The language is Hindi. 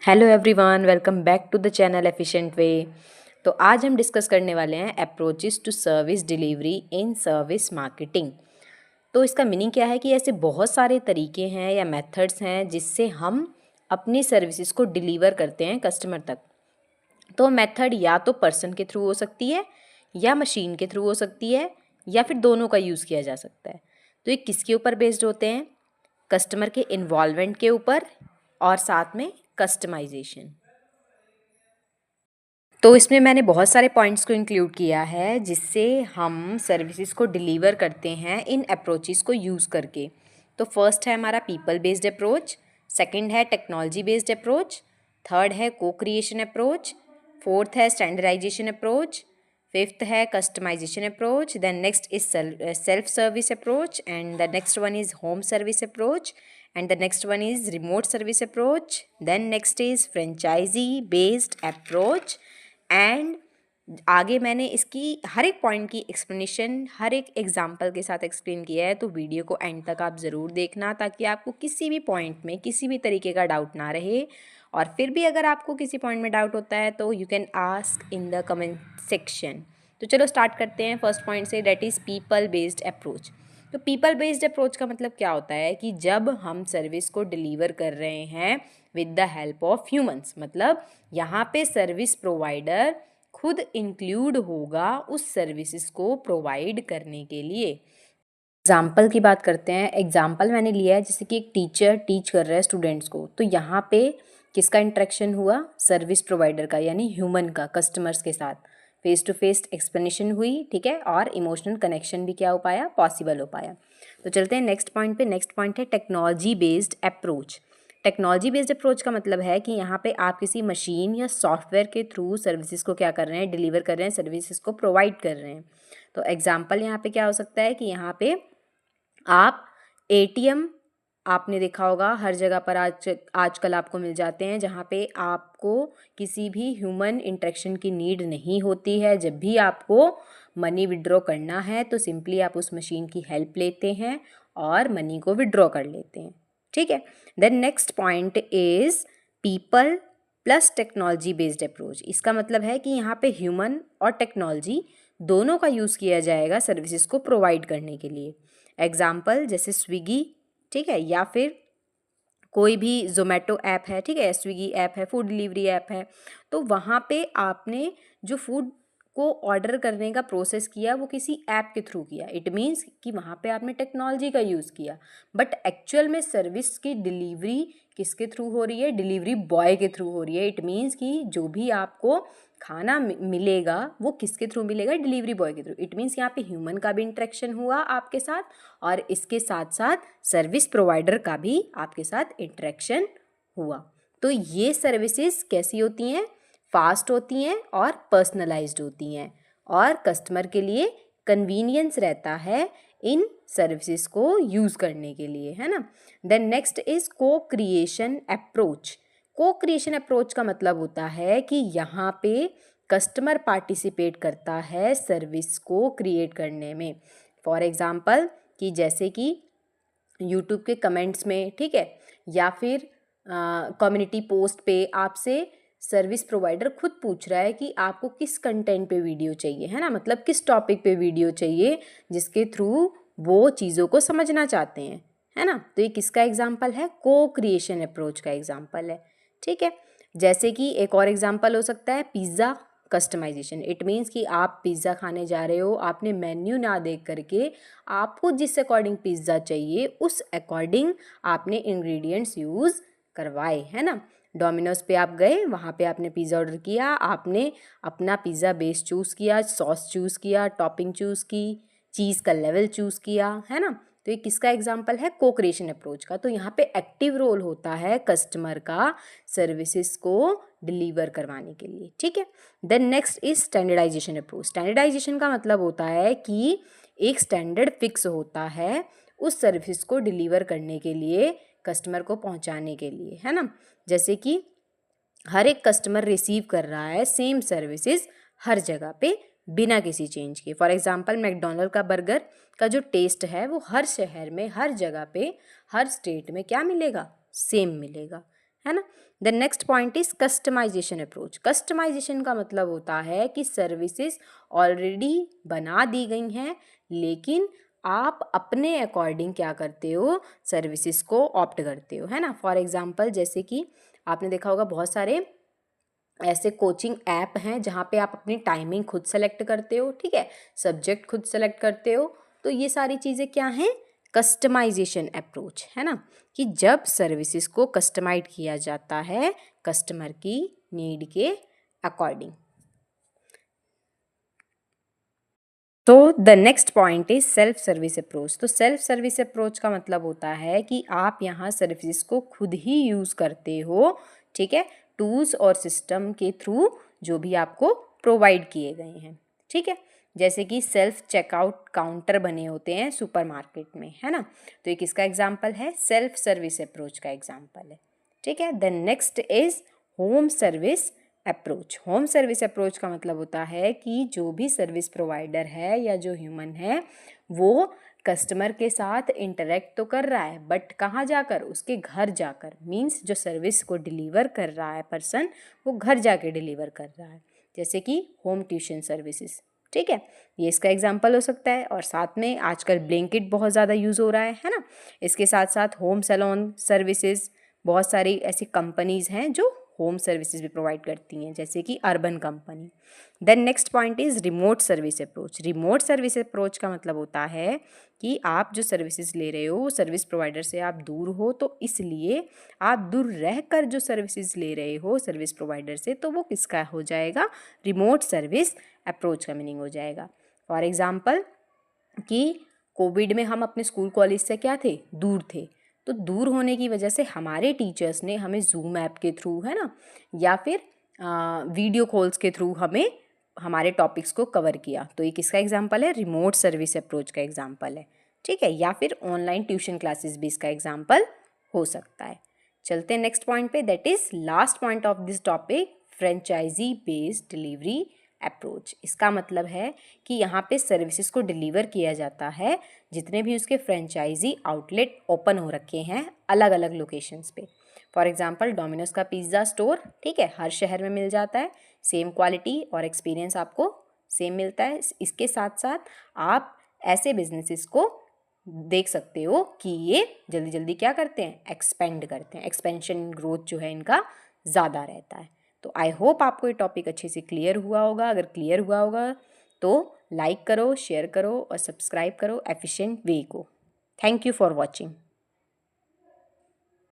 Hello everyone, welcome back to the channel efficient way. तो आज हम डिस्कस करने वाले हैं approaches to service delivery in service marketing. तो इसका मीनिंग क्या है कि ऐसे बहुत सारे तरीके हैं या मेथड्स हैं जिससे हम अपनी सर्विसेज को डिलीवर करते हैं कस्टमर तक। तो मेथड या तो पर्सन के थ्रू हो सकती है या मशीन के थ्रू हो सकती है या फिर दोनों का यूज़ किया जा सकता है। तो ये किसके ऊपर बेस्ड होते हैं? कस्टमर के इन्वॉल्वमेंट के ऊपर और साथ में कस्टमाइजेशन। तो इसमें मैंने बहुत सारे पॉइंट्स को इंक्लूड किया है जिससे हम सर्विसेज को डिलीवर करते हैं इन अप्रोचेस को यूज़ करके। तो फर्स्ट है हमारा पीपल बेस्ड अप्रोच, सेकंड है टेक्नोलॉजी बेस्ड अप्रोच, थर्ड है को क्रिएशन अप्रोच, फोर्थ है स्टैंडर्डाइजेशन अप्रोच, फिफ्थ है customisation approach, then next is self service approach, and the next one is home service approach, and the next one is remote service approach, then next is franchisee based approach। And आगे मैंने इसकी हर एक पॉइंट की एक्सप्लेनेशन हर एक एग्जाम्पल के साथ एक्सप्लेन किया है। तो वीडियो को एंड तक आप ज़रूर देखना ताकि आपको किसी भी पॉइंट में किसी भी तरीके का डाउट ना रहे। और फिर भी अगर आपको किसी पॉइंट में डाउट होता है तो you can ask in the comment section. तो चलो स्टार्ट करते हैं फर्स्ट पॉइंट से, that is people based approach. तो पीपल बेस्ड अप्रोच का मतलब क्या होता है कि जब हम सर्विस को डिलीवर कर रहे हैं with the help of humans, मतलब यहाँ पे सर्विस प्रोवाइडर खुद इंक्लूड होगा उस सर्विसेज को प्रोवाइड करने के लिए। एग्जाम्पल की बात करते हैं। एग्जाम्पल मैंने लिया है जैसे कि एक टीचर टीच कर रहा है स्टूडेंट्स को, तो यहाँ पे किसका इंटरेक्शन हुआ? सर्विस प्रोवाइडर का, यानी ह्यूमन का, कस्टमर्स के साथ फेस टू फेस एक्सप्लेनेशन हुई, ठीक है, और इमोशनल कनेक्शन भी क्या हो पाया? पॉसिबल हो पाया। तो चलते हैं नेक्स्ट पॉइंट पे। नेक्स्ट पॉइंट है technology based approach. Technology based approach का मतलब है कि यहाँ पे आप किसी मशीन या सॉफ्टवेयर के थ्रू सर्विसेज को क्या कर रहे हैं? डिलीवर कर रहे हैं, सर्विसेज को प्रोवाइड कर रहे हैं। तो एग्जाम्पल यहाँ पे क्या हो सकता है कि यहाँ पे आप एटीएम, आपने देखा होगा हर जगह पर आजकल आपको मिल जाते हैं जहाँ पे आपको किसी भी ह्यूमन इंटरेक्शन की नीड नहीं होती है। जब भी आपको मनी विड्रॉ करना है तो सिंपली आप उस मशीन की हेल्प लेते हैं और मनी को विड्रॉ कर लेते हैं, ठीक है। Then next point is people plus technology based approach. इसका मतलब है कि यहाँ पे ह्यूमन और टेक्नोलॉजी दोनों का यूज़ किया जाएगा सर्विसेज को प्रोवाइड करने के लिए। एग्जाम्पल जैसे स्विगी, ठीक है, या फिर कोई भी जोमेटो ऐप है, ठीक है, स्विगी ऐप है, फूड डिलीवरी ऐप है। तो वहाँ पे आपने जो फूड को ऑर्डर करने का प्रोसेस किया वो किसी ऐप के थ्रू किया। इट मीन्स कि वहाँ पे आपने टेक्नोलॉजी का यूज़ किया, बट एक्चुअल में सर्विस की डिलीवरी किसके थ्रू हो रही है? डिलीवरी बॉय के थ्रू हो रही है। इट मीन्स कि जो भी आपको खाना मिलेगा वो किसके थ्रू मिलेगा? डिलीवरी बॉय के थ्रू। इट मीन्स यहाँ पे ह्यूमन का भी इंटरेक्शन हुआ आपके साथ और इसके साथ साथ सर्विस प्रोवाइडर का भी आपके साथ इंटरेक्शन हुआ। तो ये सर्विसेज कैसी होती हैं? फास्ट होती हैं और पर्सनलाइज्ड होती हैं और कस्टमर के लिए कन्वीनियंस रहता है इन सर्विसेज को यूज़ करने के लिए, है ना। देन नेक्स्ट इज को क्रिएशन अप्रोच। को क्रिएशन अप्रोच का मतलब होता है कि यहाँ पे कस्टमर पार्टिसिपेट करता है सर्विस को क्रिएट करने में। फॉर एग्जांपल कि जैसे कि यूट्यूब के कमेंट्स में, ठीक है, या फिर कम्युनिटी पोस्ट पे आपसे सर्विस प्रोवाइडर खुद पूछ रहा है कि आपको किस कंटेंट पे वीडियो चाहिए, है ना, मतलब किस टॉपिक पे वीडियो चाहिए जिसके थ्रू वो चीज़ों को समझना चाहते हैं, है ना। तो ये किसका एग्जाम्पल है? को क्रिएशन अप्रोच का एग्जाम्पल है, ठीक है। जैसे कि एक और एग्जाम्पल हो सकता है पिज़्ज़ा कस्टमाइजेशन। इट मीन्स कि आप पिज़्ज़ा खाने जा रहे हो, आपने मेन्यू ना देख करके आपको जिस अकॉर्डिंग पिज़्ज़ा चाहिए उस अकॉर्डिंग आपने इंग्रेडिएंट्स यूज़ करवाए, है ना। डोमिनोज पे आप गए, वहाँ पे आपने पिज़्ज़ा ऑर्डर किया, आपने अपना पिज़्ज़ा बेस चूज़ किया, सॉस चूज़ किया, टॉपिंग चूज़ की, चीज़ का लेवल चूज़ किया, है ना। तो ये किसका एग्जाम्पल है? को क्रिएशन अप्रोच का। तो यहाँ पे एक्टिव रोल होता है कस्टमर का सर्विसेज को डिलीवर करवाने के लिए, ठीक है। Then next is standardisation approach. Standardisation का मतलब होता है कि एक स्टैंडर्ड फिक्स होता है उस सर्विस को डिलीवर करने के लिए, कस्टमर को पहुंचाने के लिए, है ना। जैसे कि हर एक कस्टमर रिसीव कर रहा है सेम सर्विसेज हर जगह पे बिना किसी चेंज के। फॉर एग्जांपल मैकडोनल्ड का बर्गर का जो टेस्ट है वो हर शहर में, हर जगह पे, हर स्टेट में क्या मिलेगा? सेम मिलेगा, है ना। The next point is customisation approach. Customisation का मतलब होता है कि सर्विसेज ऑलरेडी बना दी गई हैं, लेकिन आप अपने अकॉर्डिंग क्या करते हो, सर्विसेज को ऑप्ट करते हो, है ना। फॉर एग्जांपल जैसे कि आपने देखा होगा बहुत सारे ऐसे कोचिंग ऐप हैं जहाँ पे आप अपनी टाइमिंग खुद सेलेक्ट करते हो, ठीक है, सब्जेक्ट खुद सेलेक्ट करते हो। तो ये सारी चीज़ें क्या हैं, कस्टमाइजेशन अप्रोच, है ना, कि जब सर्विसेज को कस्टमाइज किया जाता है कस्टमर की नीड के अकॉर्डिंग। तो the next point is self service approach. तो सेल्फ सर्विस अप्रोच का मतलब होता है कि आप यहाँ सर्विसेज को खुद ही यूज़ करते हो, ठीक है, टूल्स और सिस्टम के थ्रू जो भी आपको प्रोवाइड किए गए हैं, ठीक है। जैसे कि सेल्फ चेकआउट काउंटर बने होते हैं सुपरमार्केट में, है ना। तो ये किसका एग्जाम्पल है, सेल्फ सर्विस अप्रोच का एग्जाम्पल है, ठीक है। The next is home service approach. Home service approach का मतलब होता है कि जो भी सर्विस प्रोवाइडर है या जो ह्यूमन है वो कस्टमर के साथ इंटरेक्ट तो कर रहा है, बट कहाँ जाकर, उसके घर जाकर, मीन्स जो सर्विस को डिलीवर कर रहा है पर्सन वो घर जाके डिलीवर कर रहा है, जैसे कि होम ट्यूशन सर्विसेज, ठीक है, ये इसका एग्जांपल हो सकता है। और साथ में आजकल ब्लिंकिट बहुत ज़्यादा यूज़ हो रहा है ना। इसके साथ साथ होम सैलून सर्विसेज, बहुत सारी ऐसी कंपनीज़ हैं जो होम सर्विसेज भी प्रोवाइड करती हैं, जैसे कि Urban Company. Then next point is remote service approach. Remote service approach का मतलब होता है कि आप जो सर्विसेज ले रहे हो सर्विस प्रोवाइडर से आप दूर हो, तो इसलिए आप दूर रहकर जो सर्विसेज ले रहे हो सर्विस प्रोवाइडर से, तो वो किसका हो जाएगा, रिमोट सर्विस अप्रोच का मीनिंग हो जाएगा। फॉर एग्जाम्पल कि कोविड में हम अपने स्कूल कॉलेज से क्या थे, दूर थे, तो दूर होने की वजह से हमारे टीचर्स ने हमें जूम ऐप के थ्रू, है ना, या फिर वीडियो कॉल्स के थ्रू हमें हमारे टॉपिक्स को कवर किया। तो ये किसका एग्जांपल है, रिमोट सर्विस अप्रोच का एग्जांपल है, ठीक है। या फिर ऑनलाइन ट्यूशन क्लासेस भी इसका एग्जांपल हो सकता है। चलते हैं नेक्स्ट पॉइंट पे, that is last point of this topic, franchisee based delivery approach. इसका मतलब है कि यहाँ पे सर्विसेज को डिलीवर किया जाता है, जितने भी उसके फ्रेंचाइजी आउटलेट ओपन हो रखे हैं अलग अलग लोकेशंस पे। फॉर एग्जांपल डोमिनोज का पिज़्ज़ा स्टोर, ठीक है, हर शहर में मिल जाता है, सेम क्वालिटी और एक्सपीरियंस आपको सेम मिलता है। इसके साथ साथ आप ऐसे बिजनेसेस को देख सकते हो कि ये जल्दी जल्दी क्या करते हैं, एक्सपेंड करते हैं, एक्सपेंशन ग्रोथ जो है इनका ज़्यादा रहता है। तो आई होप आपको ये टॉपिक अच्छे से क्लियर हुआ होगा। अगर क्लियर हुआ होगा तो लाइक करो, शेयर करो और सब्सक्राइब करो एफिशिएंट वे को। Thank you for watching.